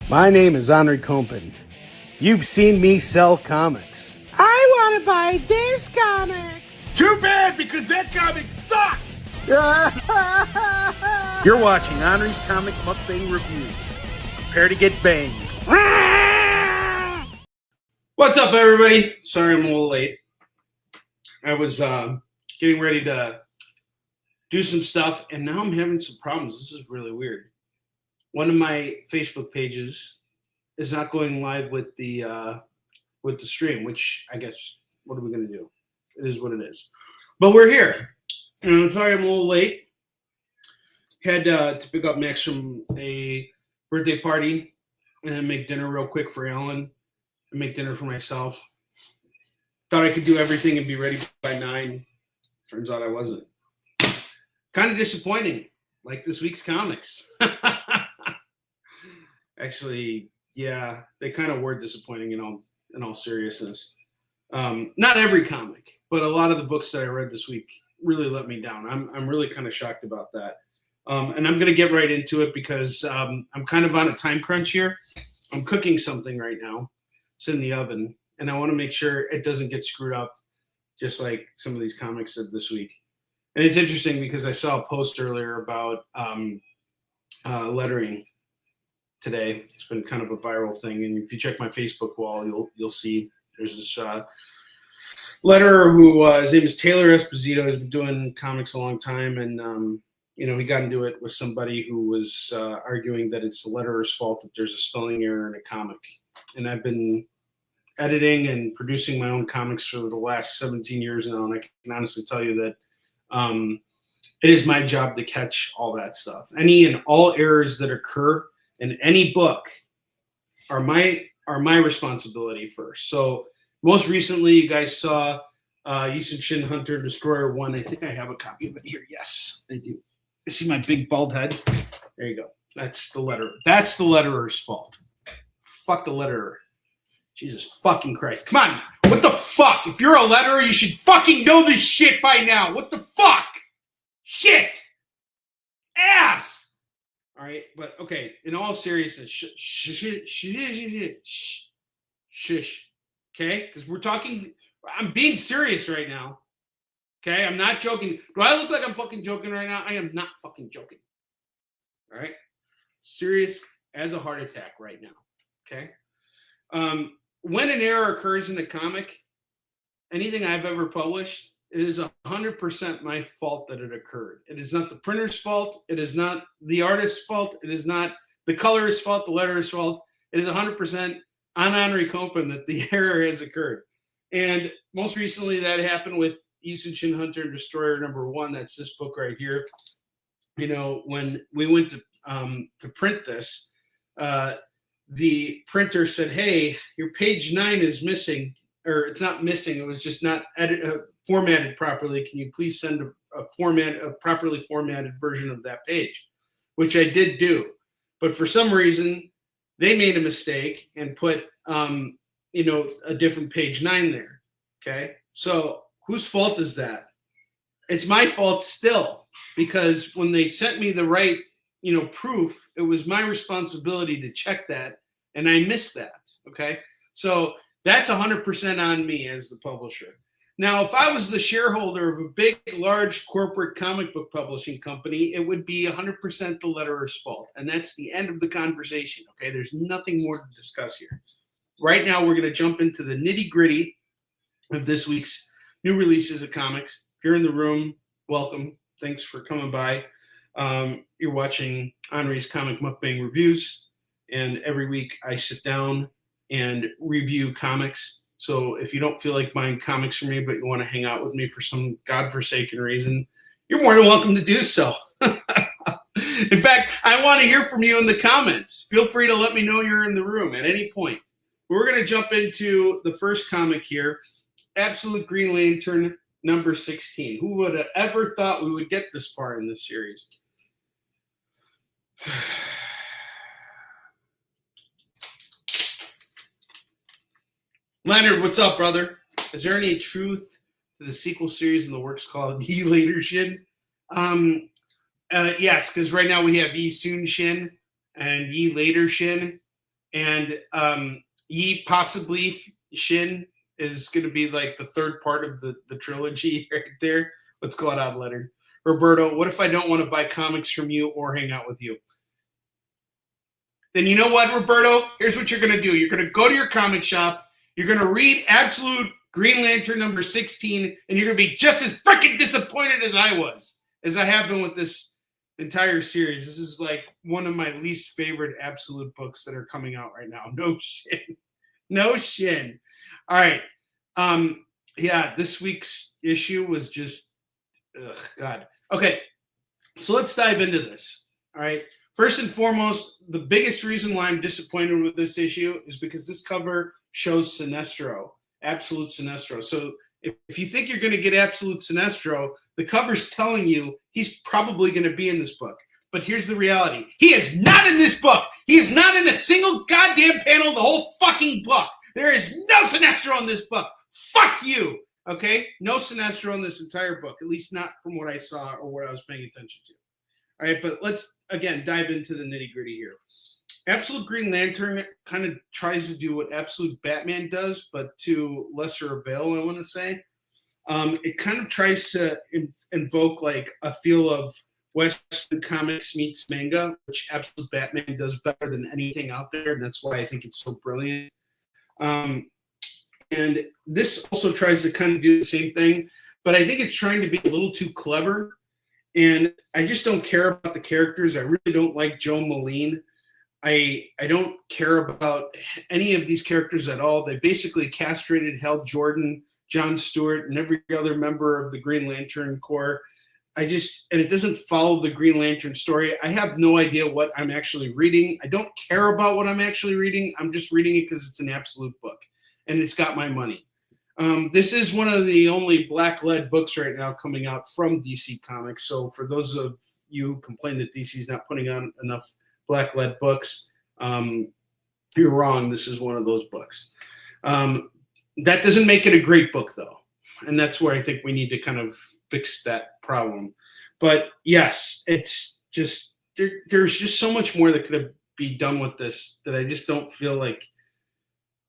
My name is Henri Compen. You've seen me sell comics. I want to buy this comic. Too bad, because that comic sucks! You're watching Henri's Comic Mukbang Reviews. Prepare to get banged. What's up, everybody? Sorry I'm a little late. I was getting ready to do some stuff, and now I'm having some problems. This is really weird. One of my Facebook pages is not going live with the stream, which I guess, what are we going to do? It is what it is. But we're here. And I'm sorry I'm a little late. Had to pick up Max from a birthday party and then make dinner real quick for Alan and make dinner for myself. Thought I could do everything and be ready by 9. Turns out I wasn't. Kind of disappointing, like this week's comics. Actually, yeah, they kind of were disappointing in all seriousness. Not every comic, but a lot of the books that I read this week really let me down. I'm really kind of shocked about that. And I'm going to get right into it because I'm kind of on a time crunch here. I'm cooking something right now. It's in the oven, and I want to make sure it doesn't get screwed up, just like some of these comics did this week. And it's interesting because I saw a post earlier about lettering today. It's been kind of a viral thing, and if you check my Facebook wall, you'll see there's this letterer who his name is Taylor Esposito. He's been doing comics a long time, and he got into it with somebody who was arguing that it's the letterer's fault that there's a spelling error in a comic. And I've been editing and producing my own comics for the last 17 years now, and I can honestly tell you that it is my job to catch all that stuff. Any and all errors that occur in any book are my responsibility first. So most recently, you guys saw Yusuf Shin Hunter Destroyer 1. I think I have a copy of it here. Yes, I do. You see my big bald head? There you go. That's the letterer. That's the letterer's fault. Fuck the letterer. Jesus fucking Christ. Come on. What the fuck? If you're a letterer, you should fucking know this shit by now. What the fuck? Shit. Ass. All right. But okay. In all seriousness, shush. Okay? Because we're talking. I'm being serious right now. Okay? I'm not joking. Do I look like I'm fucking joking right now? I am not fucking joking. All right? Serious as a heart attack right now. Okay? When an error occurs in a comic, anything I've ever published, it is 100% my fault that it occurred. It is not the printer's fault. It is not the artist's fault. It is not the colorist's fault, the letterer's fault. It is 100% on Henri Compen that the error has occurred. And most recently, that happened with Yusuf Shin Hunter and Destroyer #1. That's this book right here. When we went to print this, the printer said, "Hey, your page 9 is missing, or it's not missing. It was just not formatted properly. Can you please send a properly formatted version of that page?" Which I did do, but for some reason they made a mistake and put a different page 9 there. Okay, so whose fault is that? It's my fault still, because when they sent me the right proof, it was my responsibility to check that, and I missed that. Okay, so that's 100% on me as the publisher. Now, if I was the shareholder of a big, large corporate comic book publishing company, it would be 100% the letterer's fault, and that's the end of the conversation. Okay, there's nothing more to discuss here. Right now, we're going to jump into the nitty-gritty of this week's new releases of comics. If you're in the room, welcome. Thanks for coming by. You're watching Henri's Comic Mukbang Reviews, and every week I sit down and review comics. So if you don't feel like buying comics from me, but you want to hang out with me for some godforsaken reason, you're more than welcome to do so. In fact, I want to hear from you in the comments. Feel free to let me know you're in the room at any point. We're going to jump into the first comic here, Absolute Green Lantern #16. Who would have ever thought we would get this far in this series? Leonard, what's up, brother? Is there any truth to the sequel series in the works called Ye Later Shin? Yes, because right now we have Ye Soon Shin and Ye Later Shin. And Yi possibly Shin is going to be like the third part of the trilogy right there. What's going on, Leonard? Roberto, what if I don't want to buy comics from you or hang out with you? Then you know what, Roberto? Here's what you're going to do. You're going to go to your comic shop. You're going to read Absolute Green Lantern number 16, and you're going to be just as freaking disappointed as I was, as I have been with this entire series. This is like one of my least favorite Absolute books that are coming out right now. No shit. No shin. All right. Yeah, this week's issue was just, God. Okay, so let's dive into this. All right. First and foremost, the biggest reason why I'm disappointed with this issue is because this cover shows Sinestro, Absolute Sinestro. So if you think you're going to get Absolute Sinestro, the cover's telling you he's probably going to be in this book. But here's the reality. He is not in this book. He is not in a single goddamn panel of the whole fucking book. There is no Sinestro in this book. Fuck you. Okay? No Sinestro in this entire book, at least not from what I saw or what I was paying attention to. All right, but let's, again, dive into the nitty-gritty here. Absolute Green Lantern kind of tries to do what Absolute Batman does, but to lesser avail, I want to say. It kind of tries to invoke like a feel of Western comics meets manga, which Absolute Batman does better than anything out there, and that's why I think it's so brilliant. And this also tries to kind of do the same thing, but I think it's trying to be a little too clever. And I just don't care about the characters. I really don't like Joe Moline. I don't care about any of these characters at all. They basically castrated Hal Jordan, John Stewart, and every other member of the Green Lantern Corps. And it doesn't follow the Green Lantern story. I have no idea what I'm actually reading. I don't care about what I'm actually reading. I'm just reading it because it's an Absolute book, and it's got my money. This is one of the only black-led books right now coming out from DC Comics. So for those of you who complain that DC is not putting out enough black-led books, you're wrong. This is one of those books. That doesn't make it a great book, though. And that's where I think we need to kind of fix that problem. But yes, it's just, there's just so much more that could be done with this that I just don't feel like,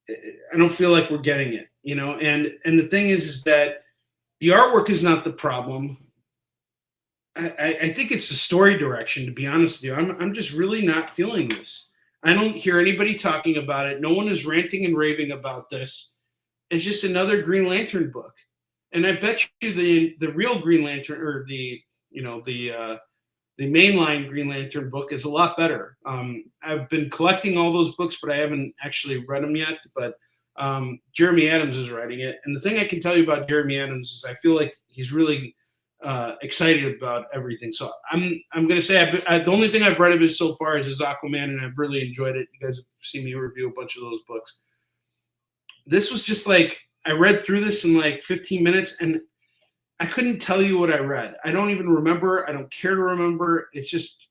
we're getting it, you know? And the thing is that the artwork is not the problem. I think it's the story direction, to be honest with you. I'm just really not feeling this. I don't hear anybody talking about it. No one is ranting and raving about this. It's just another Green Lantern book. And I bet you the real Green Lantern, or the mainline Green Lantern book, is a lot better. I've been collecting all those books, but I haven't actually read them yet. But Jeremy Adams is writing it. And the thing I can tell you about Jeremy Adams is I feel like he's really excited about everything. So I'm going to say the only thing I've read of his so far is his Aquaman, and I've really enjoyed it. You guys have seen me review a bunch of those books. This was just like, I read through this in like 15 minutes, and I couldn't tell you what I read. I don't even remember. I don't care to remember. It's just,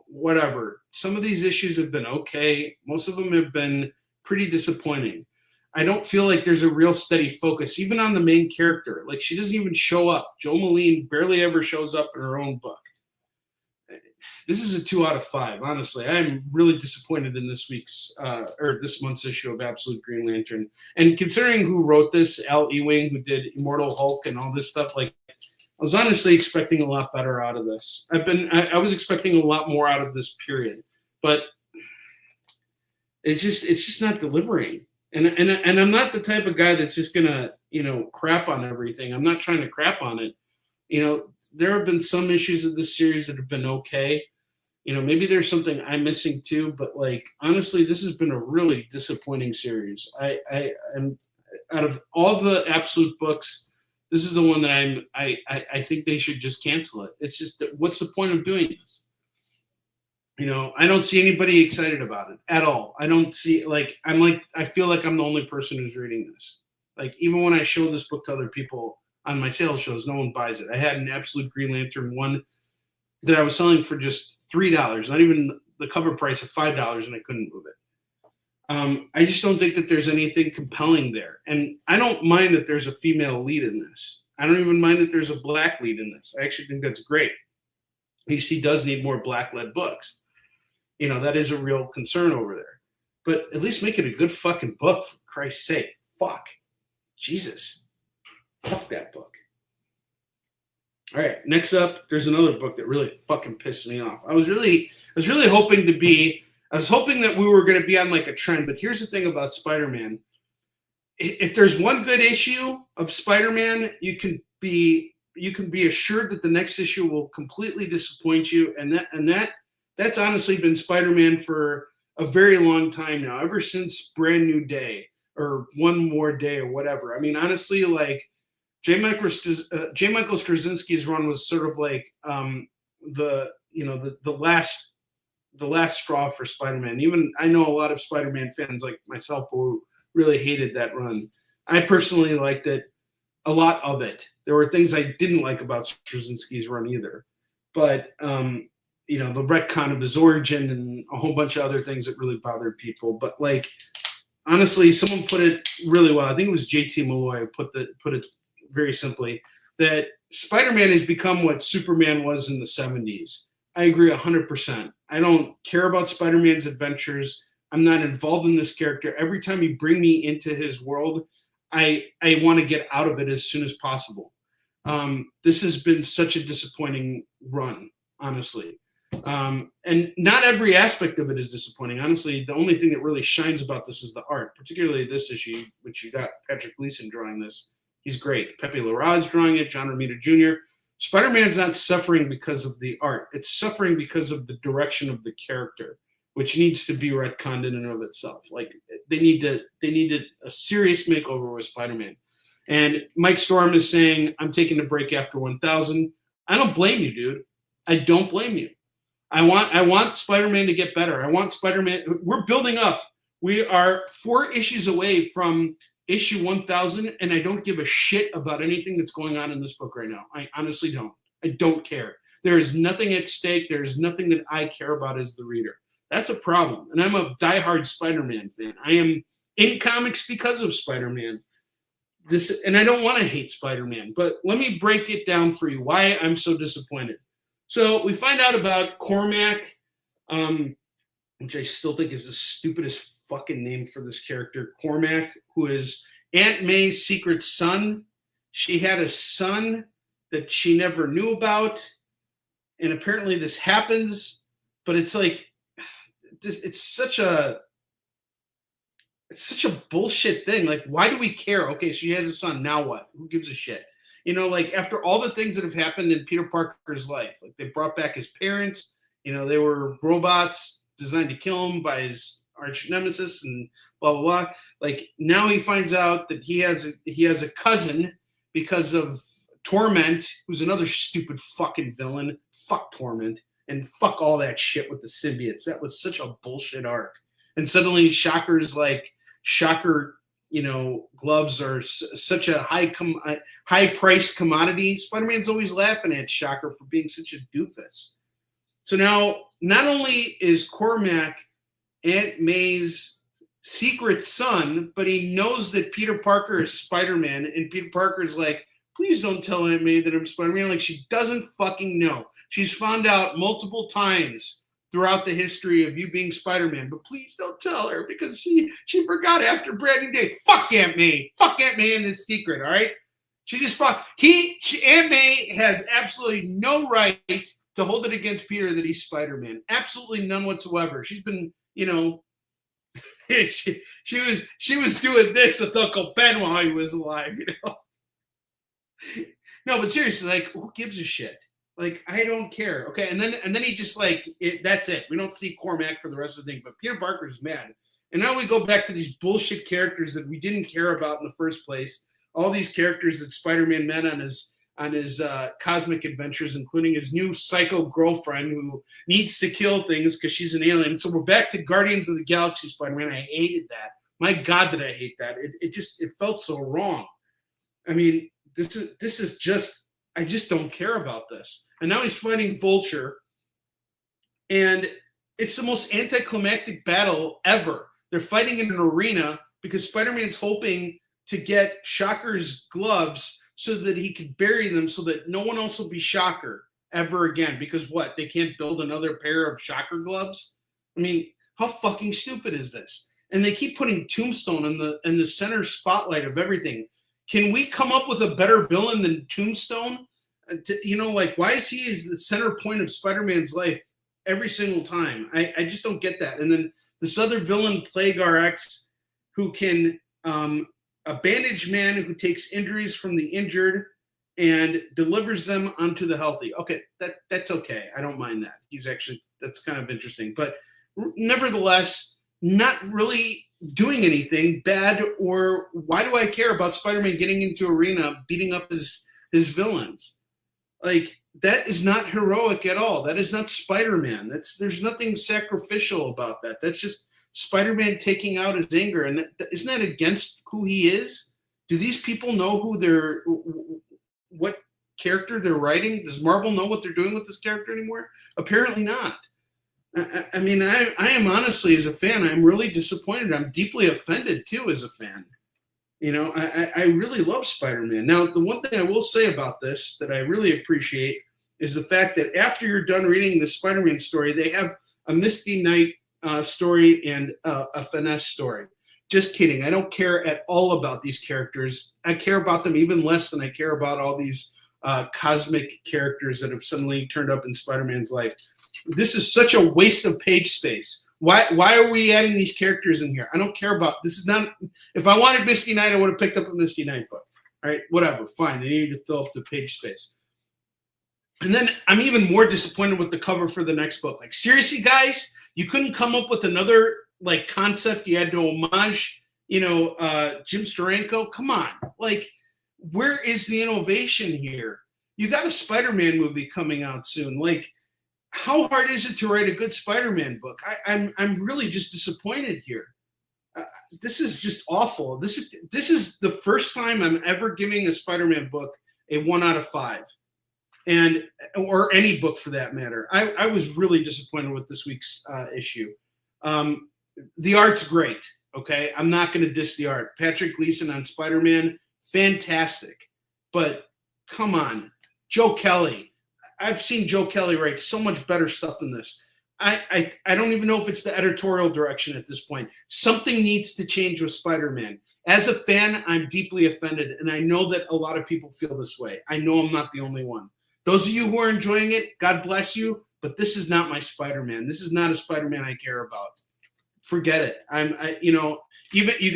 whatever. Some of these issues have been okay. Most of them have been pretty disappointing. I don't feel like there's a real steady focus, even on the main character. Like, she doesn't even show up. Joe Moline barely ever shows up in her own book. This is a 2 out of 5, honestly. I'm really disappointed in this month's issue of Absolute Green Lantern. And considering who wrote this, Al Ewing, who did Immortal Hulk and all this stuff, like, I was honestly expecting a lot better out of this. I was expecting a lot more out of this period, but it's just not delivering. And I'm not the type of guy that's just gonna, crap on everything. I'm not trying to crap on it. There have been some issues of this series that have been okay. Maybe there's something I'm missing too, but like, honestly, this has been a really disappointing series. I out of all the Absolute books, this is the one that I think they should just cancel it. It's just, what's the point of doing this? I don't see anybody excited about it at all. I don't see, I feel like I'm the only person who's reading this. Like, even when I show this book to other people on my sales shows, no one buys it. I had an Absolute Green Lantern one that I was selling for just $3, not even the cover price of $5, and I couldn't move it. I just don't think that there's anything compelling there. And I don't mind that there's a female lead in this. I don't even mind that there's a black lead in this. I actually think that's great. DC does need more black-led books. That is a real concern over there. but at least make it a good fucking book, for Christ's sake. Fuck. Jesus. Fuck that book. All right, next up, there's another book that really fucking pissed me off. I was really hoping that we were going to be on like a trend, but here's the thing about Spider-Man. If there's one good issue of Spider-Man, you can be assured that the next issue will completely disappoint you, and that's honestly been Spider-Man for a very long time now, ever since Brand New Day or One More Day or whatever. I mean, honestly, like J. Michael Straczynski's run was sort of like the last straw for Spider-Man. Even I know a lot of Spider-Man fans like myself who really hated that run. I personally liked it, a lot of it. There were things I didn't like about Straczynski's run either, but the retcon of his origin and a whole bunch of other things that really bothered people. But like, honestly, someone put it really well. I think it was JT Malloy put it very simply, that Spider-Man has become what Superman was in the 70s. I agree 100%. I don't care about Spider-Man's adventures. I'm not involved in this character. Every time you bring me into his world, I want to get out of it as soon as possible. This has been such a disappointing run, honestly. And not every aspect of it is disappointing. Honestly, the only thing that really shines about this is the art, particularly this issue, which you got Patrick Gleason drawing this. He's great. Pepe Larraz drawing it, John Romita Jr. Spider-Man's not suffering because of the art. It's suffering because of the direction of the character, which needs to be retconned in and of itself. Like they needed a serious makeover with Spider-Man. And Mike Storm is saying, I'm taking a break after 1000. I don't blame you, dude. I don't blame you. I want Spider-Man to get better. I want Spider-Man. We're building up. We are 4 issues away from issue 1000, and I don't give a shit about anything that's going on in this book right now. I honestly don't. I don't care. There is nothing at stake. There is nothing that I care about as the reader. That's a problem. And I'm a diehard Spider-Man fan. I am in comics because of Spider-Man. And I don't want to hate Spider-Man, but let me break it down for you why I'm so disappointed. So we find out about Cormac, which I still think is the stupidest fucking name for this character. Cormac, who is Aunt May's secret son. She had a son that she never knew about, and apparently this happens, but it's like, it's such a bullshit thing. Like, why do we care? Okay, she has a son. Now what? Who gives a shit? Like after all the things that have happened in Peter Parker's life, like they brought back his parents, they were robots designed to kill him by his arch nemesis and blah, blah, blah. Like now he finds out that he has a cousin because of Torment, who's another stupid fucking villain. Fuck Torment. And fuck all that shit with the symbiotes. That was such a bullshit arc. And suddenly Shocker, gloves are such a high-priced commodity. Spider-Man's always laughing at Shocker for being such a doofus. So now, not only is Cormac Aunt May's secret son, but he knows that Peter Parker is Spider-Man, and Peter Parker's like, please don't tell Aunt May that I'm Spider-Man. Like, she doesn't fucking know. She's found out multiple times throughout the history of you being Spider-Man, but please don't tell her because she forgot after Brand New Day. Fuck Aunt May. Fuck Aunt May and this secret, all right? She just Aunt May has absolutely no right to hold it against Peter that he's Spider-Man. Absolutely none whatsoever. She's been, she was doing this with Uncle Ben while he was alive, No, but seriously, like, who gives a shit? Like, I don't care. Okay, and then he just that's it. We don't see Cormac for the rest of the thing. But Peter Parker's mad, and now we go back to these bullshit characters that we didn't care about in the first place. All these characters that Spider-Man met on his cosmic adventures, including his new psycho girlfriend who needs to kill things because she's an alien. So we're back to Guardians of the Galaxy Spider-Man. I hated that. My God, did I hate that? It felt so wrong. I mean, this is just. I just don't care about this. And now he's fighting Vulture. And it's the most anticlimactic battle ever. They're fighting in an arena because Spider-Man's hoping to get Shocker's gloves so that he could bury them so that no one else will be Shocker ever again. Because what? They can't build another pair of Shocker gloves? I mean, how fucking stupid is this? and they keep putting Tombstone in the center spotlight of everything. Can we come up with a better villain than Tombstone? Like, why is he the center point of Spider-Man's life every single time? I just don't get that. And then this other villain, Plague RX, who can a bandaged man who takes injuries from the injured and delivers them onto the healthy. Okay, that's okay. I don't mind that. That's kind of interesting. But nevertheless, not really doing anything bad, or why do I care about Spider-Man getting into arena, beating up his villains? Like, that is not heroic at all. That is not Spider-Man. There's nothing sacrificial about that. That's just Spider-Man taking out his anger. And isn't that against who he is? Do these people know what character they're writing? Does Marvel know what they're doing with this character anymore? Apparently not. I mean, I am honestly, as a fan, I'm really disappointed. I'm deeply offended too, as a fan. I really love Spider-Man. Now, the one thing I will say about this that I really appreciate is the fact that after you're done reading the Spider-Man story, they have a Misty Knight story and a Finesse story. Just kidding. I don't care at all about these characters. I care about them even less than I care about all these cosmic characters that have suddenly turned up in Spider-Man's life. This is such a waste of page space. Why are we adding these characters in here? I don't care about this. Is not. If I wanted Misty Knight, I would have picked up a Misty Knight book. All right, whatever, fine. They needed to fill up the page space. And then I'm even more disappointed with the cover for the next book. Like, seriously, guys, you couldn't come up with another like concept. You had to homage, Jim Steranko. Come on, like, where is the innovation here? You got a Spider-Man movie coming out soon. Like, how hard is it to write a good Spider-Man book? I'm really just disappointed here. This is just awful. This is the first time I'm ever giving a Spider-Man book a 1 out of 5, or any book for that matter. I was really disappointed with this week's issue. The art's great. Okay, I'm not going to diss the art. Patrick Gleason on Spider-Man, fantastic. But come on, Joe Kelly. I've seen Joe Kelly write so much better stuff than this. I don't even know if it's the editorial direction at this point. Something needs to change with Spider-Man. As a fan, I'm deeply offended, and I know that a lot of people feel this way. I know I'm not the only one. Those of you who are enjoying it, God bless you, but this is not my Spider-Man. This is not a Spider-Man I care about. Forget it. You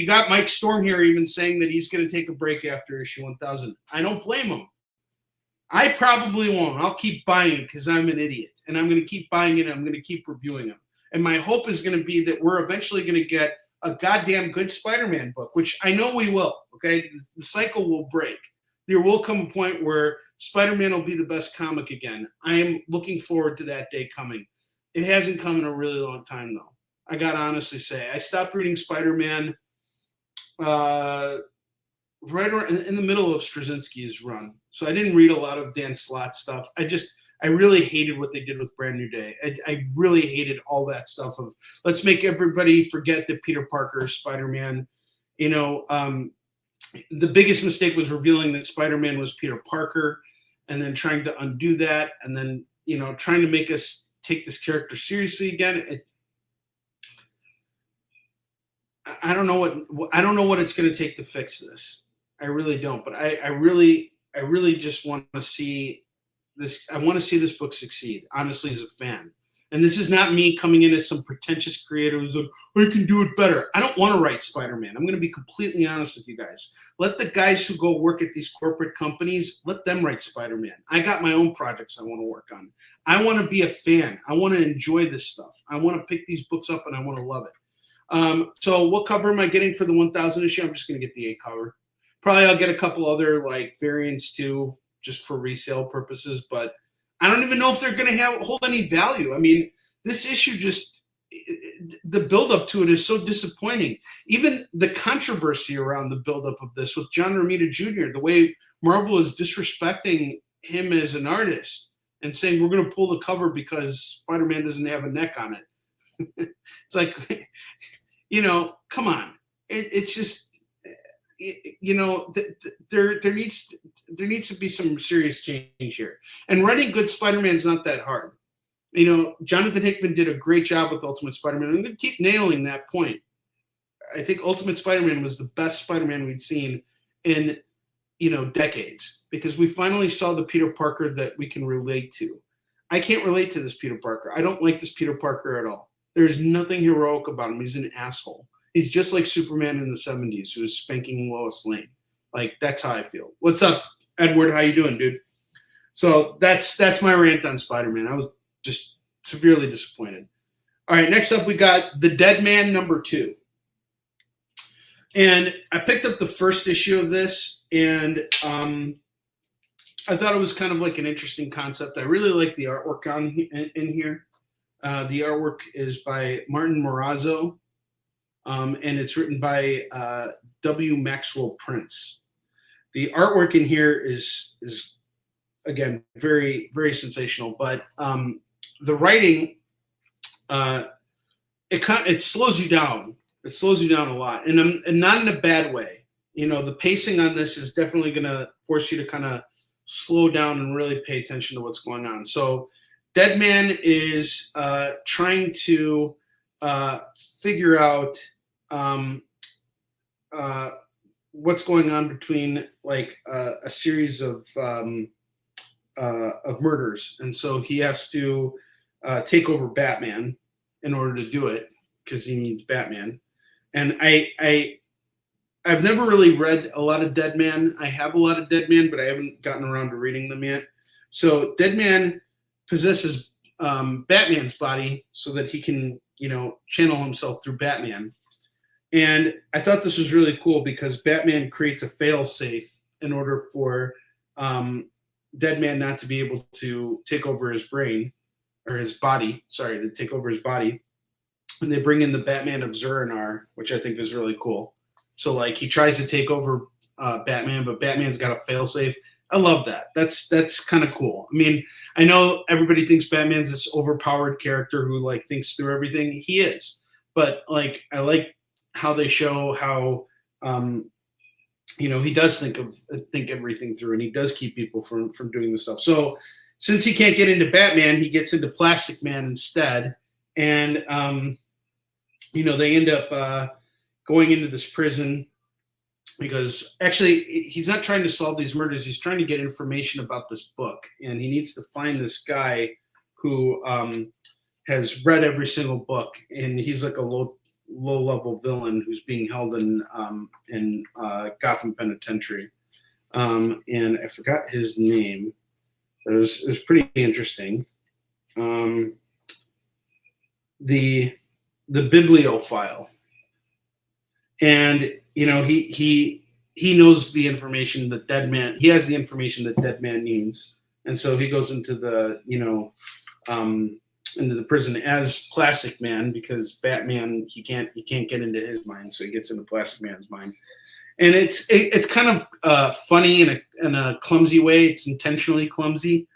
got Mike Storm here even saying that he's going to take a break after issue 1000. I don't blame him. I probably won't. I'll keep buying it because I'm an idiot. And I'm going to keep buying it. And I'm going to keep reviewing them. And my hope is going to be that we're eventually going to get a goddamn good Spider-Man book, which I know we will. Okay? The cycle will break. There will come a point where Spider-Man will be the best comic again. I am looking forward to that day coming. It hasn't come in a really long time, though. I got to honestly say. I stopped reading Spider-Man right around in the middle of Straczynski's run. So I didn't read a lot of Dan Slott stuff. I really hated what they did with Brand New Day. I really hated all that stuff of let's make everybody forget that Peter Parker is Spider-Man. The biggest mistake was revealing that Spider-Man was Peter Parker and then trying to undo that and then, trying to make us take this character seriously again. I don't know what it's going to take to fix this. I really don't, but I really just want to see this. I want to see this book succeed, honestly, as a fan. And this is not me coming in as some pretentious creator who's like, I can do it better. I don't want to write Spider-Man. I'm going to be completely honest with you guys. Let the guys who go work at these corporate companies, let them write Spider-Man. I got my own projects I want to work on. I want to be a fan. I want to enjoy this stuff. I want to pick these books up and I want to love it. So what cover am I getting for the 1000 issue? I'm just going to get the A cover. Probably I'll get a couple other like variants too, just for resale purposes. But I don't even know if they're going to hold any value. I mean, this issue the buildup to it is so disappointing. Even the controversy around the buildup of this with John Romita Jr., the way Marvel is disrespecting him as an artist and saying we're going to pull the cover because Spider-Man doesn't have a neck on it. It's like, come on. It's just, there needs to be some serious change here. And writing good Spider-Man is not that hard. Jonathan Hickman did a great job with Ultimate Spider-Man. I'm going to keep nailing that point. I think Ultimate Spider-Man was the best Spider-Man we'd seen in, decades, because we finally saw the Peter Parker that we can relate to. I can't relate to this Peter Parker. I don't like this Peter Parker at all. There's nothing heroic about him. He's an asshole. He's just like Superman in the 70s who was spanking Lois Lane. Like, that's how I feel. What's up, Edward? How you doing, dude? So that's my rant on Spider-Man. I was just severely disappointed. All right, next up we got The Dead Man #2. And I picked up the first issue of this, and I thought it was kind of like an interesting concept. I really like the artwork in here. The artwork is by Martin Morazzo, and it's written by W. Maxwell Prince. The artwork in here is again very, very sensational, but the writing it slows you down. It slows you down a lot, and not in a bad way. The pacing on this is definitely going to force you to kind of slow down and really pay attention to what's going on. So Dead Man is trying to figure out what's going on between like a series of murders, and so he has to take over Batman in order to do it because he needs Batman. And I've never really read a lot of Dead Man. I have a lot of Dead Man, but I haven't gotten around to reading them yet. So Dead Man possesses Batman's body so that he can, channel himself through Batman. And I thought this was really cool because Batman creates a fail-safe in order for Dead Man not to be able to take over his brain, or his body, to take over his body. And they bring in the Batman of Zur-Anar, which I think is really cool. So like he tries to take over Batman, but Batman's got a failsafe. I love that. That's kind of cool. I mean, I know everybody thinks Batman's this overpowered character who like thinks through everything. He is, but like I like how they show how he does think everything through, and he does keep people from doing this stuff. So since he can't get into Batman, he gets into Plastic Man instead, and they end up going into this prison because actually he's not trying to solve these murders. He's trying to get information about this book, and he needs to find this guy who has read every single book, and he's like a low-level villain who's being held in Gotham Penitentiary. And I forgot his name. It was pretty interesting. The bibliophile. And he knows the information that Dead Man. He has the information that Dead Man needs, and so he goes into the into the prison as Plastic Man because Batman he can't get into his mind, so he gets into Plastic Man's mind. And it's kind of funny in a clumsy way. It's intentionally clumsy,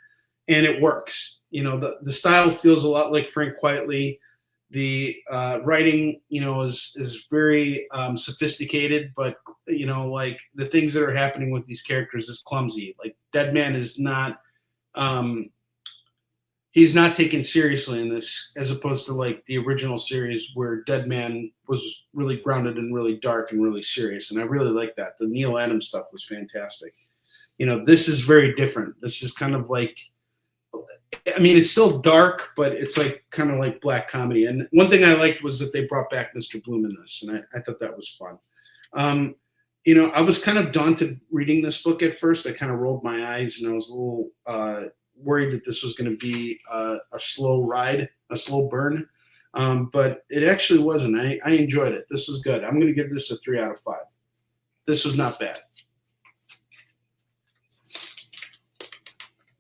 and it works. The style feels a lot like Frank Quitely. The writing, is very sophisticated, but like the things that are happening with these characters is clumsy. Like Dead Man is not, he's not taken seriously in this, as opposed to like the original series where Dead Man was really grounded and really dark and really serious, and I really like that. The Neil Adams stuff was fantastic. This is very different. This is kind of like. I mean, it's still dark, but it's like kind of like black comedy. And one thing I liked was that they brought back Mr. Bloom in this, and I thought that was fun. I was kind of daunted reading this book at first. I kind of rolled my eyes, and I was a little worried that this was going to be a slow ride, a slow burn. But it actually wasn't. I enjoyed it. This was good. I'm going to give this a 3 out of 5. This was not bad.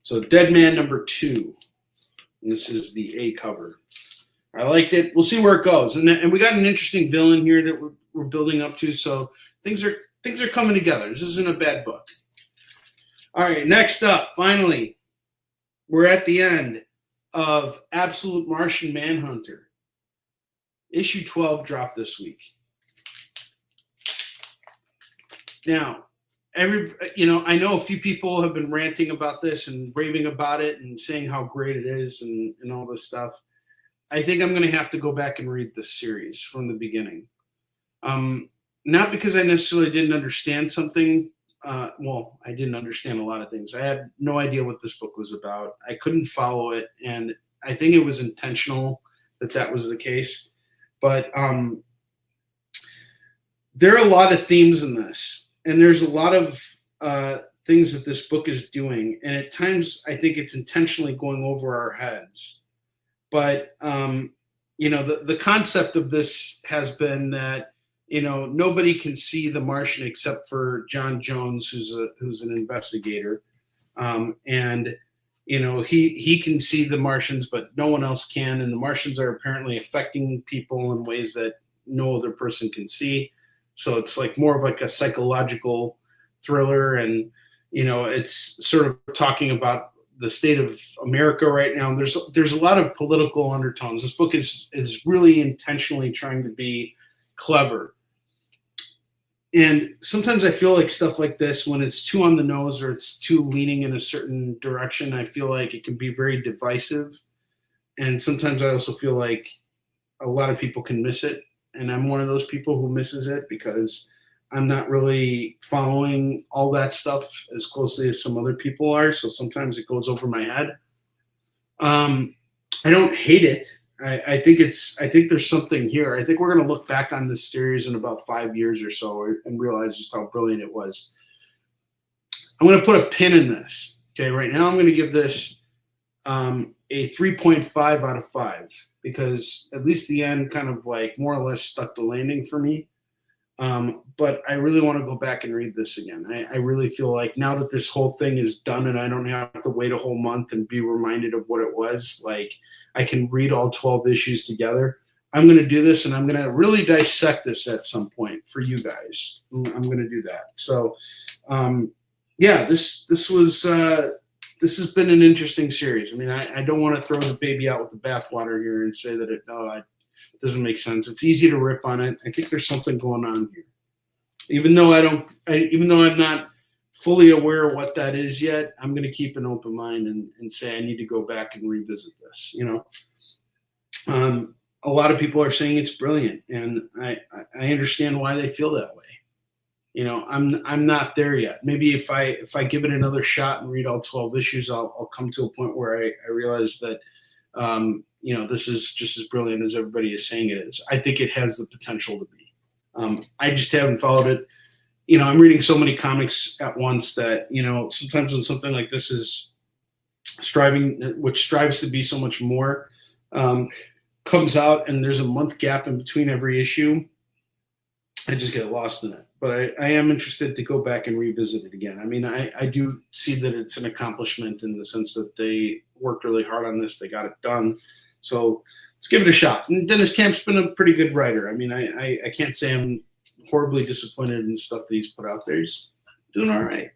So Dead Man #2. This is the A cover. I liked it. We'll see where it goes. And we got an interesting villain here that we're building up to. So things are coming together. This isn't a bad book. All right, next up, finally, we're at the end of Absolute Martian Manhunter. Issue 12 dropped this week. Now, I know a few people have been ranting about this and raving about it and saying how great it is and all this stuff. I think I'm going to have to go back and read this series from the beginning. Not because I necessarily didn't understand something. Well, I didn't understand a lot of things. I had no idea what this book was about. I couldn't follow it, and I think it was intentional that was the case. But there are a lot of themes in this, and there's a lot of things that this book is doing, and at times I think it's intentionally going over our heads. But the concept of this has been that nobody can see the Martian except for John Jones, who's an investigator, and he can see the Martians, but no one else can. And the Martians are apparently affecting people in ways that no other person can see. So it's like more of like a psychological thriller, and it's sort of talking about the state of America right now. There's a lot of political undertones. This book is really intentionally trying to be clever. And sometimes I feel like stuff like this, when it's too on the nose or it's too leaning in a certain direction, I feel like it can be very divisive. And sometimes I also feel like a lot of people can miss it. And I'm one of those people who misses it because I'm not really following all that stuff as closely as some other people are. So sometimes it goes over my head. I don't hate it. I think there's something here. I think we're going to look back on this series in about 5 years or so and realize just how brilliant it was. I'm going to put a pin in this. Okay, right now I'm going to give this a 3.5 out of 5 because at least the end kind of like more or less stuck the landing for me. But I really want to go back and read this again. I really feel like now that this whole thing is done and I don't have to wait a whole month and be reminded of what it was, like I can read all 12 issues together. I'm going to do this and I'm going to really dissect this at some point for you guys. I'm going to do that. So, this has been an interesting series. I mean, I don't want to throw the baby out with the bathwater here and say that it doesn't make sense. It's easy to rip on it. I think there's something going on here. Even though I'm not fully aware of what that is yet, I'm going to keep an open mind and say I need to go back and revisit this. A lot of people are saying it's brilliant, and I understand why they feel that way. I'm not there yet. Maybe if I give it another shot and read all 12 issues, I'll come to a point where I realize that this is just as brilliant as everybody is saying it is. I think it has the potential to be. I just haven't followed it. I'm reading so many comics at once that, sometimes when something like this is which strives to be so much more, comes out and there's a month gap in between every issue, I just get lost in it. But I am interested to go back and revisit it again. I mean, I do see that it's an accomplishment in the sense that they worked really hard on this. They got it done. So let's give it a shot. And Dennis Camp's been a pretty good writer. I mean, I can't say I'm horribly disappointed in the stuff that he's put out there. He's doing all right.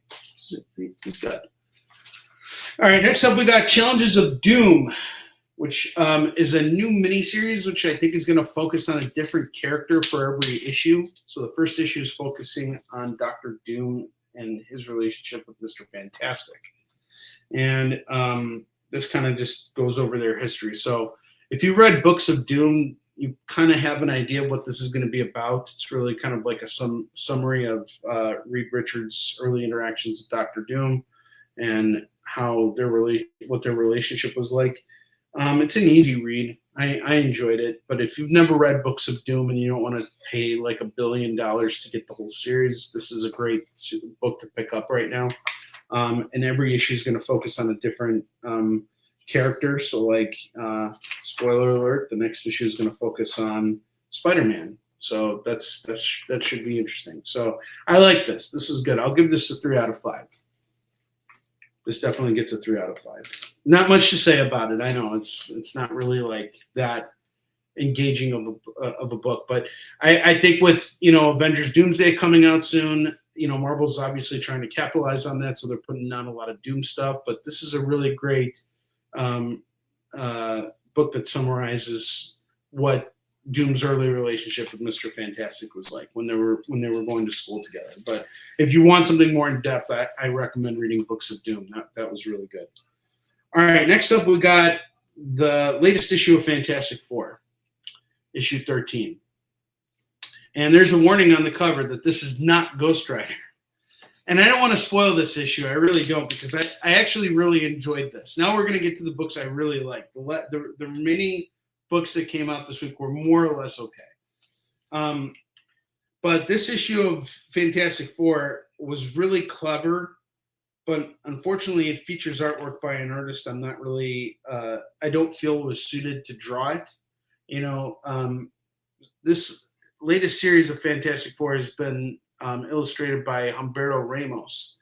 He's good. All right, next up we got Challenges of Doom, which is a new miniseries, which I think is going to focus on a different character for every issue. So the first issue is focusing on Dr. Doom and his relationship with Mr. Fantastic. And this kind of just goes over their history. So if you read Books of Doom, you kind of have an idea of what this is going to be about. It's really kind of like a summary of Reed Richards' early interactions with Dr. Doom and how what their relationship was like. It's an easy read. I enjoyed it. But if you've never read Books of Doom and you don't want to pay like $1 billion to get the whole series, this is a great book to pick up right now. And every issue is going to focus on a different character. So like, spoiler alert, the next issue is going to focus on Spider-Man. So that should be interesting. So I like this. This is good. I'll give this a 3 out of 5. This definitely gets a 3 out of 5. Not much to say about it. I know it's not really like that engaging of a book, but I think with Avengers Doomsday coming out soon, Marvel's obviously trying to capitalize on that, so they're putting out a lot of Doom stuff. But this is a really great book that summarizes what Doom's early relationship with Mr. Fantastic was like when they were going to school together. But if you want something more in depth, I recommend reading Books of Doom. That was really good. All right, next up we got the latest issue of Fantastic Four, issue 13. And there's a warning on the cover that this is not Ghost Rider. And I don't want to spoil this issue. I really don't, because I actually really enjoyed this. Now we're going to get to the books I really like. The remaining books that came out this week were more or less okay. But this issue of Fantastic Four was really clever, but unfortunately it features artwork by an artist I'm not really, I don't feel was suited to draw it. You know, this latest series of Fantastic Four has been illustrated by Humberto Ramos,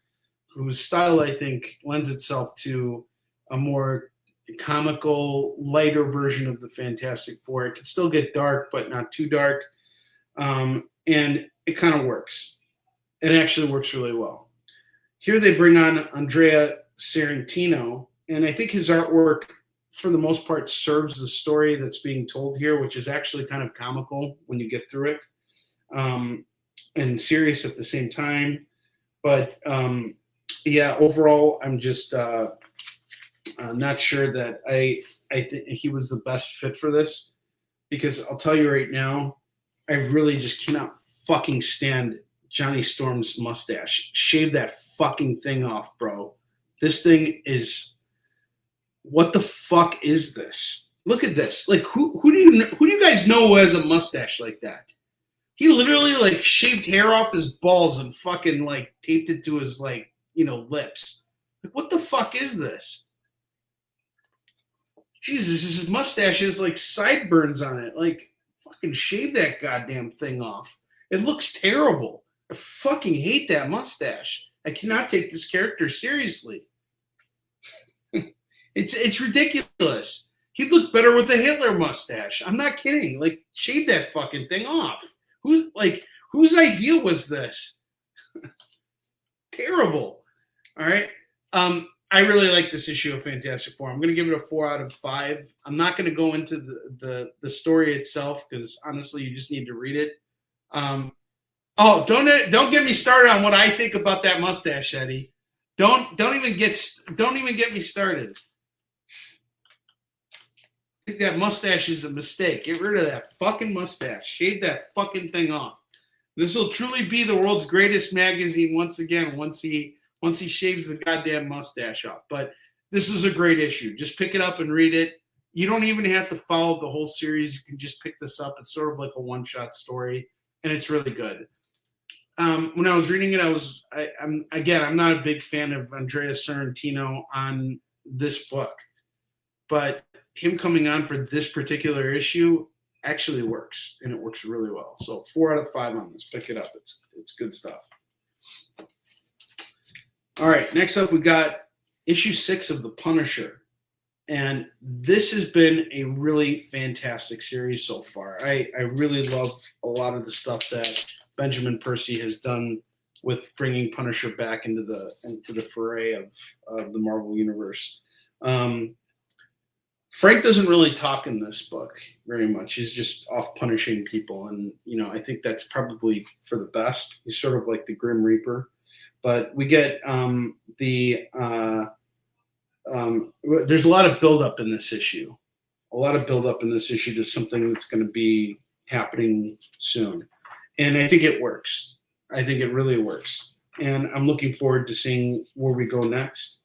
whose style I think lends itself to a more comical, lighter version of the Fantastic Four. It can still get dark, but not too dark. And it kind of works. It actually works really well. Here they bring on Andrea Sorrentino, and I think his artwork, for the most part, serves the story that's being told here, which is actually kind of comical when you get through it, and serious at the same time. But yeah, overall, I'm just not sure that I think he was the best fit for this, because I'll tell you right now, I really just cannot fucking stand Johnny Storm's mustache. Shave that fucking thing off, bro. This thing is, what the fuck is this? Look at this. Like, who do you guys know who has a mustache like that? He literally like shaved hair off his balls and fucking like taped it to his like, you know, lips. Like, what the fuck is this? Jesus, his mustache has like sideburns on it. Like, fucking shave that goddamn thing off. It looks terrible. I fucking hate that mustache. I cannot take this character seriously. It's ridiculous. He'd look better with a Hitler mustache. I'm not kidding. Like, shave that fucking thing off. Whose idea was this? Terrible. All right. I really like this issue of Fantastic Four. I'm going to give it a 4 out of 5. I'm not going to go into the story itself, because honestly, you just need to read it. Oh, don't get me started on what I think about that mustache, Eddie. Don't even get me started. I think that mustache is a mistake. Get rid of that fucking mustache. Shave that fucking thing off. This will truly be the world's greatest magazine once again, once he shaves the goddamn mustache off. But this is a great issue. Just pick it up and read it. You don't even have to follow the whole series. You can just pick this up. It's sort of like a one-shot story, and it's really good. When I was reading it, I'm not a big fan of Andrea Sorrentino on this book, but him coming on for this particular issue actually works, and it works really well. So 4 out of 5 on this. Pick it up. It's good stuff. All right, next up we got issue 6 of The Punisher. And this has been a really fantastic series so far. I really love a lot of the stuff that Benjamin Percy has done with bringing Punisher back into the foray of the Marvel Universe. Frank doesn't really talk in this book very much. He's just off punishing people, and I think that's probably for the best. He's sort of like the Grim Reaper, but we get there's a lot of buildup in this issue. A lot of buildup in this issue to something that's going to be happening soon. And I think it works. I think it really works. And I'm looking forward to seeing where we go next.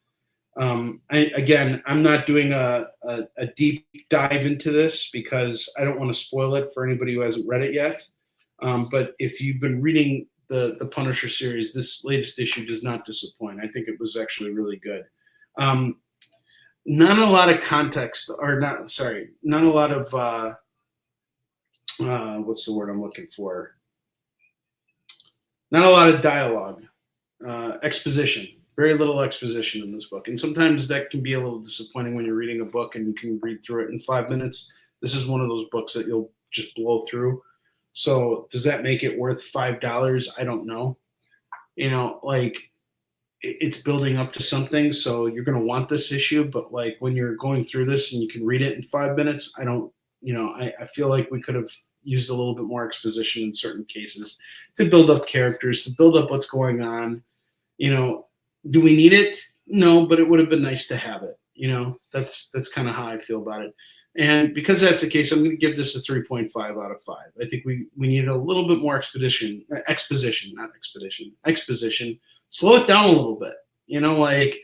I'm not doing a deep dive into this because I don't want to spoil it for anybody who hasn't read it yet. But if you've been reading the Punisher series, this latest issue does not disappoint. I think it was actually really good. Not a lot of context, not a lot of what's the word I'm looking for? Not a lot of dialogue, exposition. Very little exposition in this book, and sometimes that can be a little disappointing when you're reading a book and you can read through it in 5 minutes. This is one of those books that you'll just blow through. So does that make it worth $5? I don't know. It's building up to something, so you're going to want this issue. But like when you're going through this and you can read it in 5 minutes, I feel like we could have used a little bit more exposition in certain cases to build up characters, to build up what's going on. You know, do we need it? No, but it would have been nice to have it. You know, that's kind of how I feel about it. And because that's the case, I'm going to give this a 3.5 out of 5. I think we needed a little bit more exposition. Slow it down a little bit. You know, like,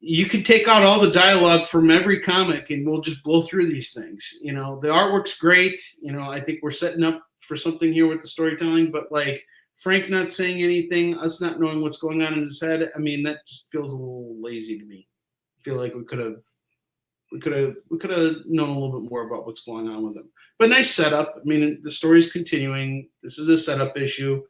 you could take out all the dialogue from every comic and we'll just blow through these things. You know, the artwork's great. You know, I think we're setting up for something here with the storytelling, but like Frank not saying anything, us not knowing what's going on in his head, I mean, that just feels a little lazy to me. I feel like we could have known a little bit more about what's going on with him. But nice setup. I mean, the story's continuing. This is a setup issue.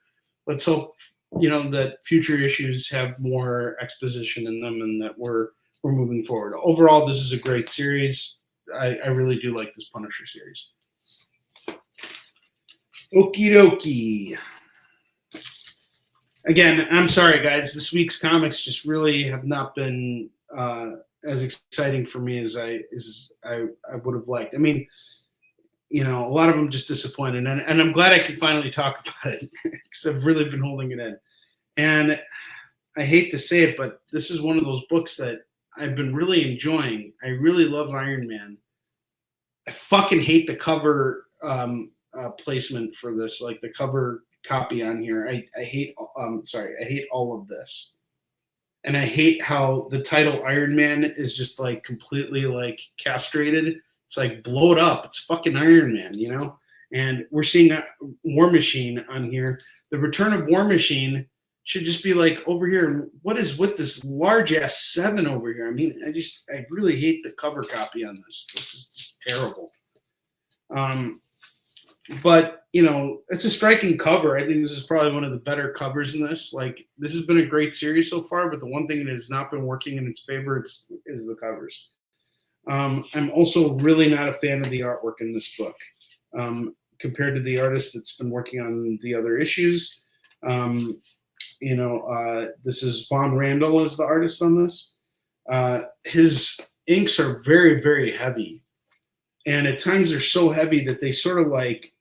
Let's hope, you know, that future issues have more exposition in them and that we're moving forward. Overall, this is a great series. I really do like this Punisher series. Okie dokie. Again, I'm sorry, guys. This week's comics just really have not been as exciting for me as I would have liked. I mean, you know, a lot of them just disappointed, and I'm glad I could finally talk about it because I've really been holding it in. And I hate to say it, but this is one of those books that I've been really enjoying. I really love Iron Man. I fucking hate the cover placement for this, like the cover copy on here. I hate all of this. And I hate how the title Iron Man is just like completely like castrated. It's like, blow it up. It's fucking Iron Man, you know? And we're seeing a War Machine on here. The Return of War Machine should just be like over here. What is with this large ass 7 over here? I mean, I really hate the cover copy on this. This is just terrible. But, you know, it's a striking cover. I think this is probably one of the better covers in this. Like, this has been a great series so far, but the one thing that has not been working in its favor is the covers. I'm also really not a fan of the artwork in this book compared to the artist that's been working on the other issues. You know, this is Von Randall is the artist on this. His inks are very, very heavy. And at times they're so heavy that they sort of like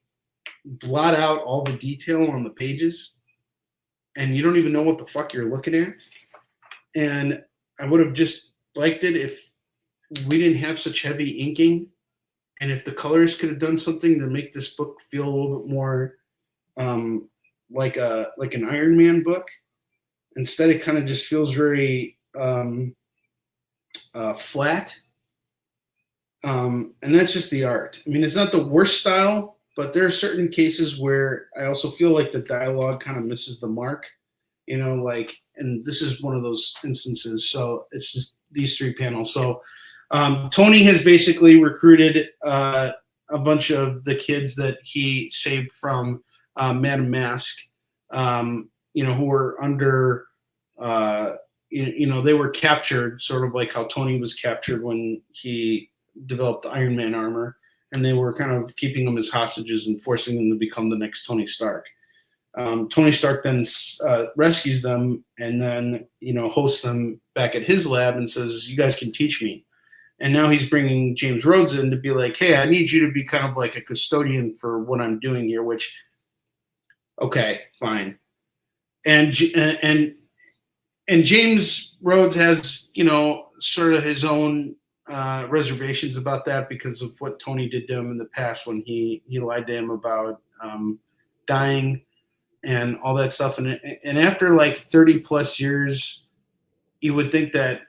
blot out all the detail on the pages. And you don't even know what the fuck you're looking at. And I would have just liked it if we didn't have such heavy inking. And if the colors could have done something to make this book feel a little bit more like an Iron Man book. Instead, it kind of just feels very flat. And that's just the art. I mean, it's not the worst style, but there are certain cases where I also feel like the dialogue kind of misses the mark, you know, like, and this is one of those instances. So it's just these 3 panels. So Tony has basically recruited a bunch of the kids that he saved from Madame Mask, you know, who were under, you know, they were captured, sort of like how Tony was captured when he developed the Iron Man armor, and they were kind of keeping them as hostages and forcing them to become the next Tony Stark. Tony Stark then rescues them and then, you know, hosts them back at his lab and says, you guys can teach me. And now he's bringing James Rhodes in to be like, hey, I need you to be kind of like a custodian for what I'm doing here, which, okay, fine. And James Rhodes has, you know, sort of his own reservations about that because of what Tony did to him in the past when he lied to him about dying and all that stuff. And after like 30 plus years, you would think that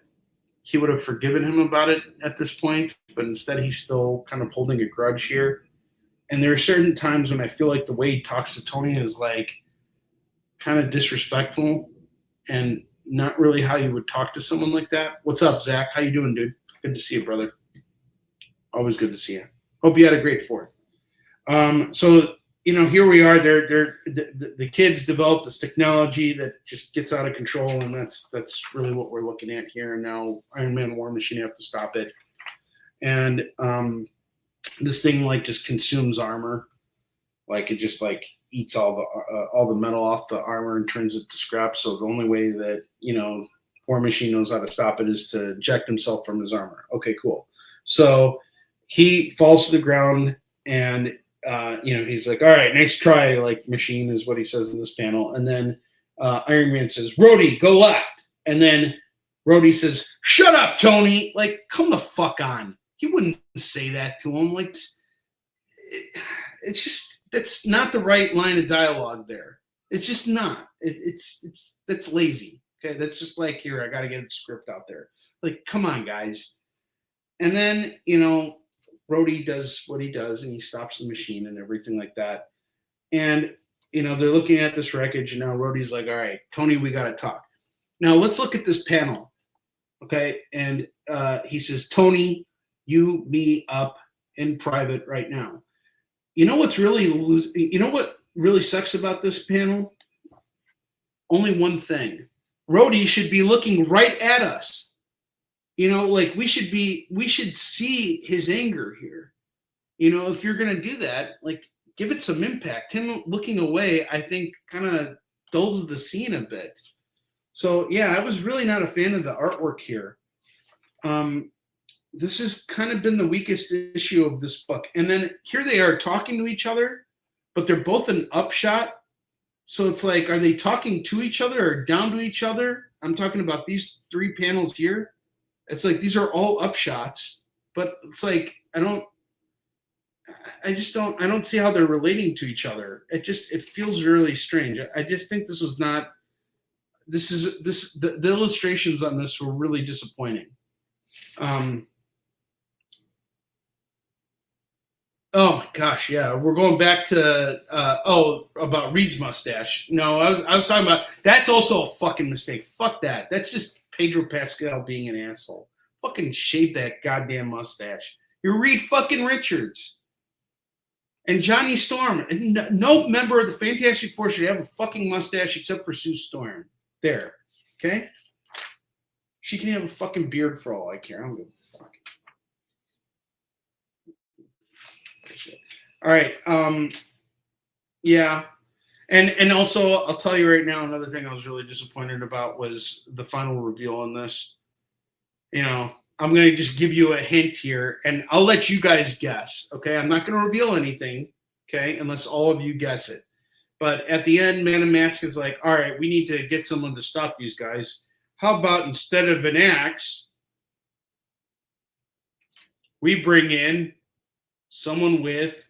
he would have forgiven him about it at this point, but instead he's still kind of holding a grudge here. And there are certain times when I feel like the way he talks to Tony is like kind of disrespectful and not really how you would talk to someone like that. What's up, Zach? How you doing, dude? Good to see you, brother. Always good to see you. Hope you had a great 4th. So, you know, here we are. The kids developed this technology that just gets out of control, and that's really what we're looking at here. And now Iron Man War Machine have to stop it. And this thing like just consumes armor. Like it just like eats all the metal off the armor and turns it to scrap. So the only way that, you know, War Machine knows how to stop it is to eject himself from his armor. Okay, cool. So he falls to the ground, and he's like, all right, nice try, like machine is what he says in this panel. And then Iron Man says, Rhodey, go left. And then Rhodey says, shut up, Tony. Like, come the fuck on. He wouldn't say that to him. Like, it's just, that's not the right line of dialogue there. It's just not. That's lazy. Okay, that's just like, here, I got to get a script out there. Like, come on, guys. And then, Rhodey does what he does, and he stops the machine and everything like that. And, they're looking at this wreckage, and now Rhodey's like, all right, Tony, we got to talk. Now, let's look at this panel, okay? And he says, Tony, you meet up in private right now. You know what really sucks about this panel? Only one thing. Rhodey should be looking right at us. Like we should see his anger here. If you're going to do that, like give it some impact. Him looking away, I think kind of dulls the scene a bit. So yeah, I was really not a fan of the artwork here. This has kind of been the weakest issue of this book. And then here they are talking to each other, but they're both an upshot. So it's like, are they talking to each other or down to each other? I'm talking about these 3 panels here. It's like, these are all upshots, but it's like, I don't see how they're relating to each other. It feels really strange. I just think this was not, the illustrations on this were really disappointing. Oh my gosh, yeah, we're going back to about Reed's mustache. No, I was talking about, that's also a fucking mistake. Fuck that. That's just Pedro Pascal being an asshole. Fucking shave that goddamn mustache. You're Reed fucking Richards. And Johnny Storm. And no member of the Fantastic Four should have a fucking mustache except for Sue Storm. There. Okay? She can have a fucking beard for all I care. I don't give a fuck. All right. Yeah. And also, I'll tell you right now, another thing I was really disappointed about was the final reveal on this. I'm going to just give you a hint here, and I'll let you guys guess, okay? I'm not going to reveal anything, okay, unless all of you guess it. But at the end, Man in Mask is like, all right, we need to get someone to stop these guys. How about instead of an axe, we bring in someone with...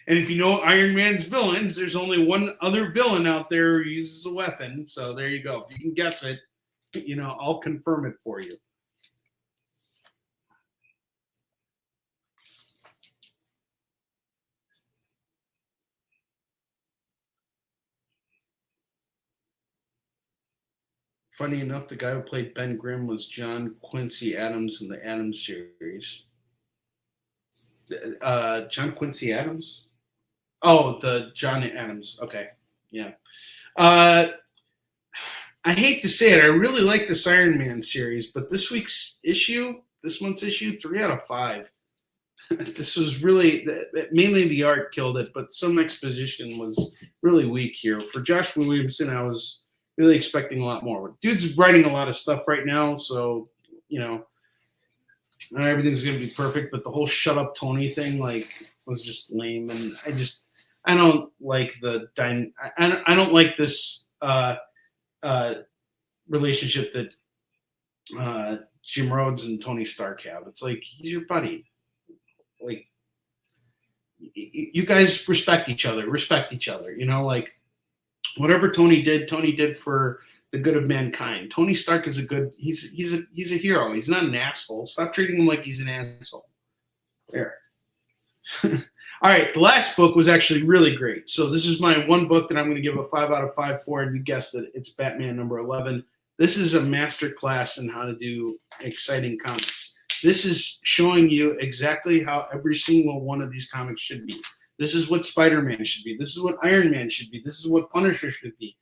And if you know Iron Man's villains, there's only one other villain out there who uses a weapon. So there you go. If you can guess it, I'll confirm it for you. Funny enough, the guy who played Ben Grimm was John Quincy Adams in the Adams series. John Quincy Adams? Oh, the John Adams. Okay. Yeah. I hate to say it. I really like this Iron Man series, but this month's issue, 3 out of 5. This was really, mainly the art killed it, but some exposition was really weak here. For Josh Williamson, I was really expecting a lot more. Dude's writing a lot of stuff right now, so, not everything's going to be perfect, but the whole shut up Tony thing, was just lame. And I don't like I don't like this relationship that Jim Rhodes and Tony Stark have. It's like, he's your buddy. Like, you guys respect each other. Whatever Tony did for the good of mankind. Tony Stark is he's a hero. He's not an asshole. Stop treating him like he's an asshole. There. All right, the last book was actually really great. So this is my one book that I'm going to give a 5 out of 5 for, and you guessed it, it's Batman number 11. This is a master class in how to do exciting comics. This is showing you exactly how every single one of these comics should be. This is what Spider-Man should be. This is what Iron Man should be. This is what Punisher should be.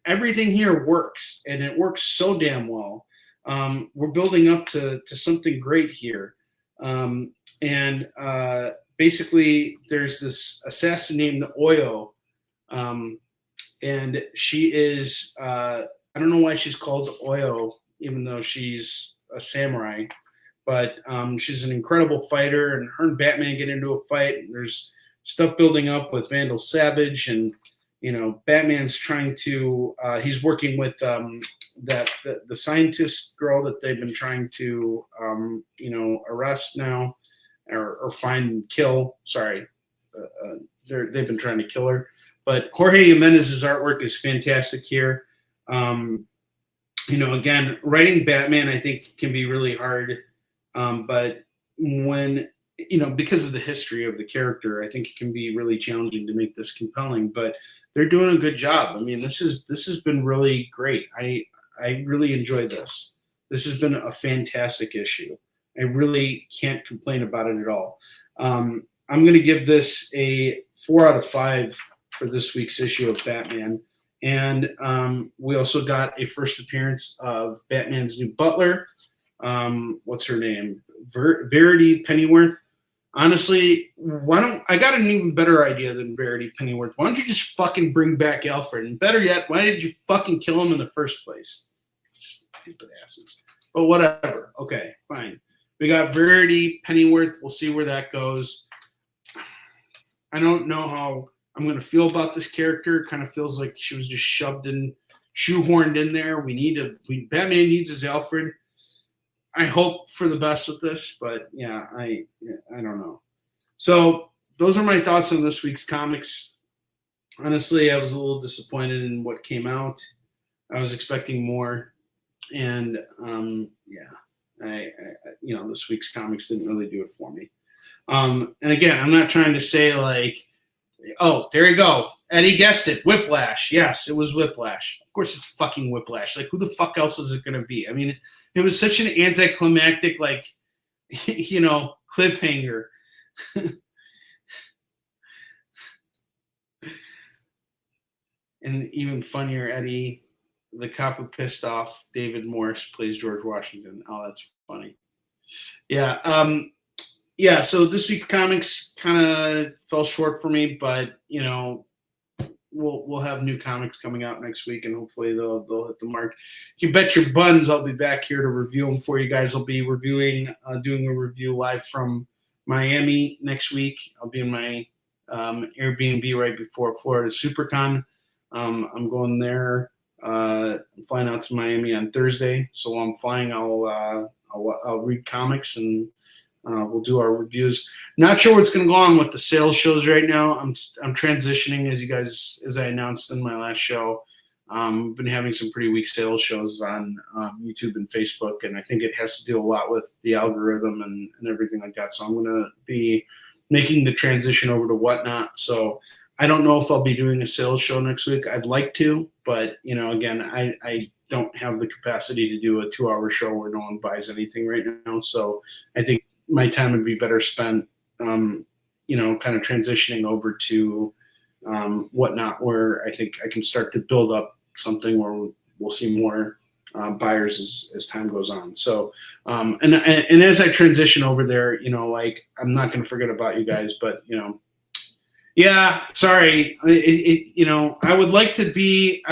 Everything here works, and it works so damn well. We're building up to something great here. Basically, there's this assassin named Oyo, and she is, I don't know why she's called Oyo, even though she's a samurai, but she's an incredible fighter, and her and Batman get into a fight, and there's stuff building up with Vandal Savage, and Batman's trying to he's working with the scientist girl that they've been trying to arrest now, or find and kill. Sorry, they've been trying to kill her. But Jorge Jimenez's artwork is fantastic here. Again, writing Batman I think can be really hard, but when because of the history of the character, I think it can be really challenging to make this compelling. But they're doing a good job. I mean, this has been really great. I really enjoy this. This has been a fantastic issue. I really can't complain about it at all. I'm going to give this a 4 out of 5 for this week's issue of Batman. And we also got a first appearance of Batman's new butler. What's her name? Verity Pennyworth. Honestly, I got an even better idea than Verity Pennyworth. Why don't you just fucking bring back Alfred? And better yet, why did you fucking kill him in the first place? Stupid asses. But whatever. Okay, fine. We got Verity Pennyworth. We'll see where that goes. I don't know how I'm going to feel about this character. Kind of feels like she was just shoehorned in there. Batman needs his Alfred. I hope for the best with this, but yeah, I don't know. So those are my thoughts on this week's comics. Honestly, I was a little disappointed in what came out. I was expecting more, and this week's comics didn't really do it for me. And again, I'm not trying to say like, oh, there you go, Eddie guessed it, Whiplash. Yes, it was Whiplash. Of course, it's fucking Whiplash. Like, who the fuck else is it going to be? I mean, it was such an anticlimactic, like, cliffhanger. And even funnier, Eddie, the cop who pissed off David Morse, plays George Washington. Oh, that's funny. Yeah. So this week comics kind of fell short for me, but we'll have new comics coming out next week, and hopefully they'll hit the mark. You bet your buns I'll be back here to review them for you guys. I'll be doing a review live from Miami next week. I'll be in my Airbnb right before Florida SuperCon. I'm going there. I'm flying out to Miami on Thursday, so while I'm flying, I'll read comics, and we'll do our reviews. Not sure what's going to go on with the sales shows right now. I'm transitioning, as I announced in my last show. I've been having some pretty weak sales shows on YouTube and Facebook, and I think it has to do a lot with the algorithm and everything like that. So I'm going to be making the transition over to Whatnot. So I don't know if I'll be doing a sales show next week. I'd like to, but again, I don't have the capacity to do a 2-hour show where no one buys anything right now. So I think my time would be better spent, kind of transitioning over to Whatnot, where I think I can start to build up something where we'll see more buyers as time goes on. So, and as I transition over there, I'm not going to forget about you guys, but yeah, sorry. I would like to be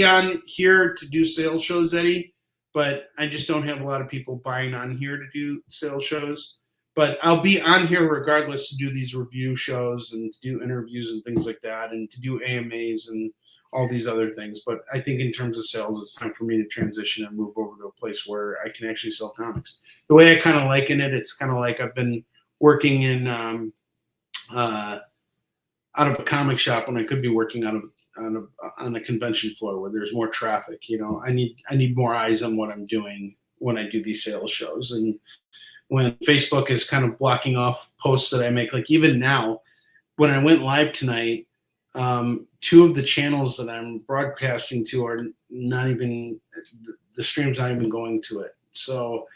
on here to do sales shows, Eddie, but I just don't have a lot of people buying on here to do sales shows. But I'll be on here regardless to do these review shows and to do interviews and things like that, and to do AMAs and all these other things. But I think in terms of sales, it's time for me to transition and move over to a place where I can actually sell comics. The way I kind of liken it, it's kind of like I've been working in out of a comic shop when I could be working on a convention floor where there's more traffic. I need more eyes on what I'm doing when I do these sales shows. And when Facebook is kind of blocking off posts that I make, like even now, when I went live tonight, 2 of the channels that I'm broadcasting to are not even, the stream's not even going to it. So,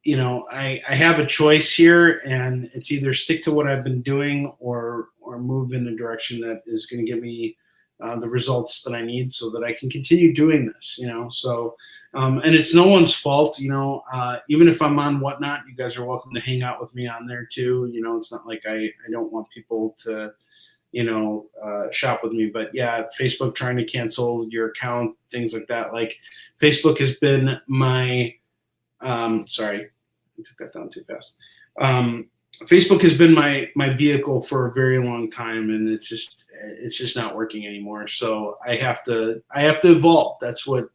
I have a choice here, and it's either stick to what I've been doing or move in a direction that is going to give me the results that I need so that I can continue doing this, So, and it's no one's fault, even if I'm on Whatnot, you guys are welcome to hang out with me on there too. It's not like I don't want people to, shop with me. But yeah, Facebook trying to cancel your account, things like that. Like Facebook has been my, sorry, I took that down too fast. Facebook has been my vehicle for a very long time, and it's just not working anymore. So I have to evolve. That's what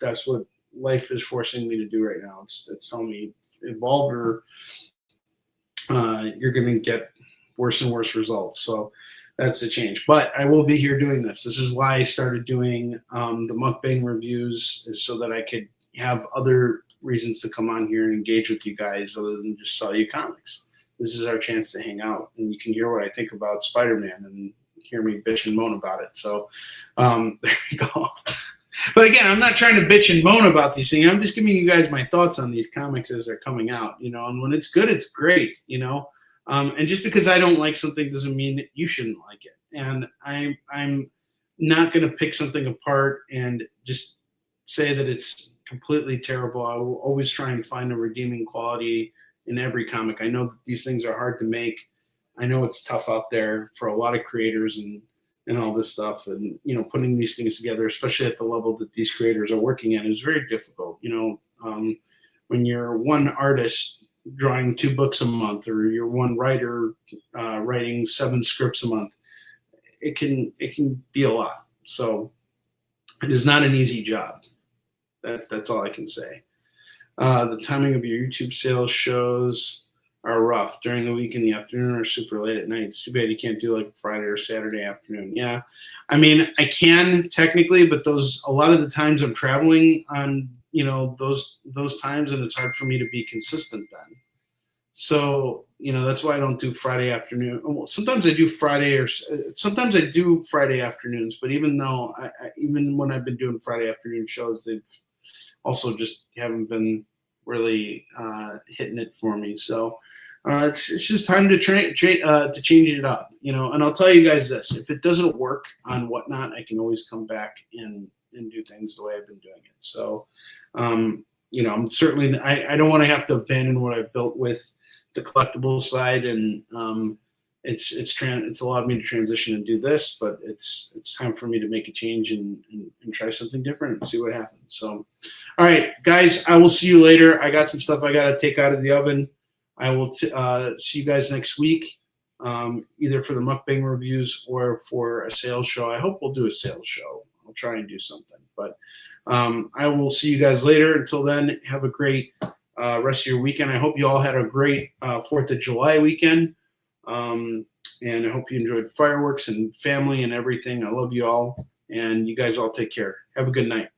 life is forcing me to do right now. It's telling me evolve, or you're going to get worse and worse results. So that's the change. But I will be here doing this. This is why I started doing the mukbang reviews, is so that I could have other reasons to come on here and engage with you guys other than just sell you comics. This is our chance to hang out, and you can hear what I think about Spider-Man and hear me bitch and moan about it. So there you go. But again, I'm not trying to bitch and moan about these things. I'm just giving you guys my thoughts on these comics as they're coming out, you know, and when it's good, it's great, you know. And just because I don't like something doesn't mean that you shouldn't like it. And I'm not going to pick something apart and just say that it's completely terrible. I will always try and find a redeeming quality in every comic. I know that these things are hard to make. I know it's tough out there for a lot of creators and all this stuff. And, you know, putting these things together, especially at the level that these creators are working at, is very difficult. You know, when you're one artist drawing 2 books a month, or you're one writer writing 7 scripts a month, it can be a lot. So it is not an easy job. That's all I can say. The timing of your YouTube sales shows are rough during the week in the afternoon or super late at night. It's too bad you can't do like Friday or Saturday afternoon. Yeah, I mean, I can technically, but a lot of the times I'm traveling on, you know, those times, and it's hard for me to be consistent then. So, you know, that's why I don't do Friday afternoon. Well, sometimes I do sometimes I do Friday afternoons, but even though even when I've been doing Friday afternoon shows, they've also just haven't been really hitting it for me. So it's just time to change it up, you know. And I'll tell you guys this: if it doesn't work on Whatnot, I can always come back and do things the way I've been doing it. So, you know, I'm certainly I don't want to have to abandon what I've built with the collectible side, and it's allowed me to transition and do this, but it's time for me to make a change and try something different and see what happens. So, all right, guys, I will see you later. I got some stuff I got to take out of the oven. I will see you guys next week, either for the mukbang reviews or for a sales show. I hope we'll do a sales show. I'll try and do something, but I will see you guys later. Until then, have a great rest of your weekend. I hope you all had a great 4th of July weekend. And I hope you enjoyed fireworks and family and everything. I love you all, and you guys all take care. Have a good night.